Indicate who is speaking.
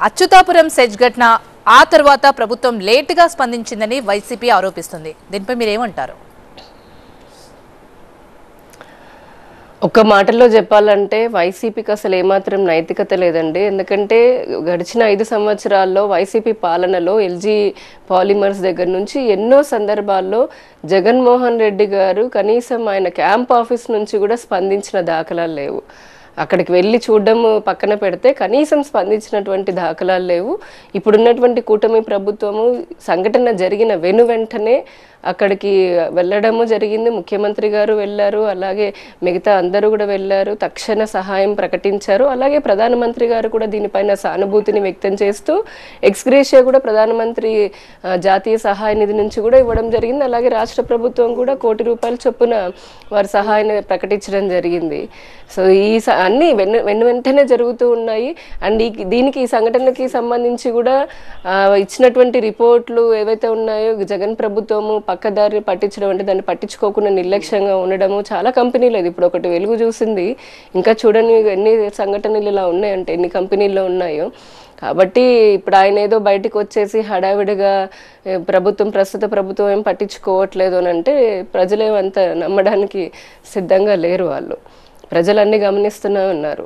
Speaker 1: Atchutapuram SEZ ఘటన ఆ తర్వాత ప్రభుత్వం లేటుగా స్పందించిందని వైసీపీ ఆరోపిస్తుంది. దీనిపై మీరేమంటారు?
Speaker 2: ఒక్క మాటలో చెప్పాలంటే వైసీపీకి అసలు ఏమాత్రం నైతికత లేదండి. ఎందుకంటే గడిచిన 5 సంవత్సరాల్లో వైసీపీ పాలనలో ఎల్జీ పాలిమర్స్ దగ్గర నుంచి ఎన్నో సందర్భాల్లో జగన్మోహన్ రెడ్డి గారు కనీసం ఆయన క్యాంప్ ఆఫీస్ నుంచి కూడా స్పందించిన దాఖలాలు లేవు. అక్కడికి వెళ్ళి చూడడము పక్కన పెడితే కనీసం స్పందించినటువంటి దాఖలాలు లేవు. ఇప్పుడున్నటువంటి కూటమి ప్రభుత్వము సంఘటన జరిగిన వెంటనే అక్కడికి వెళ్ళడము జరిగింది. ముఖ్యమంత్రి గారు వెళ్ళారు, అలాగే మిగతా అందరూ కూడా వెళ్ళారు, తక్షణ సహాయం ప్రకటించారు. అలాగే ప్రధానమంత్రి గారు కూడా దీనిపైన సానుభూతిని వ్యక్తం చేస్తూ ఎక్స్గ్రేషియా కూడా ప్రధానమంత్రి జాతీయ సహాయ నిధి నుంచి కూడా ఇవ్వడం జరిగింది. అలాగే రాష్ట్ర ప్రభుత్వం కూడా ₹1,00,00,000 చొప్పున వారి సహాయాన్ని ప్రకటించడం జరిగింది. సో ఈ అన్నీ వెంటనే జరుగుతూ ఉన్నాయి. అండ్ దీనికి ఈ సంఘటనకి సంబంధించి కూడా ఇచ్చినటువంటి రిపోర్ట్లు ఏవైతే ఉన్నాయో జగన్ ప్రభుత్వము పక్కదారి పట్టించడం అంటే దాన్ని పట్టించుకోకుండా నిర్లక్ష్యంగా ఉండడము చాలా కంపెనీలు. ఇప్పుడు ఒకటి వెలుగు చూసింది, ఇంకా చూడని ఎన్ని సంఘటనలు ఇలా ఉన్నాయంటే ఎన్ని కంపెనీల్లో ఉన్నాయో. కాబట్టి ఇప్పుడు ఆయన ఏదో బయటికి వచ్చేసి హడావిడిగా ప్రస్తుత ప్రభుత్వం ఏం పట్టించుకోవట్లేదు అని అంటే ప్రజలేమంత నమ్మడానికి సిద్ధంగా లేరు. వాళ్ళు ప్రజలన్నీ గమనిస్తూనే ఉన్నారు.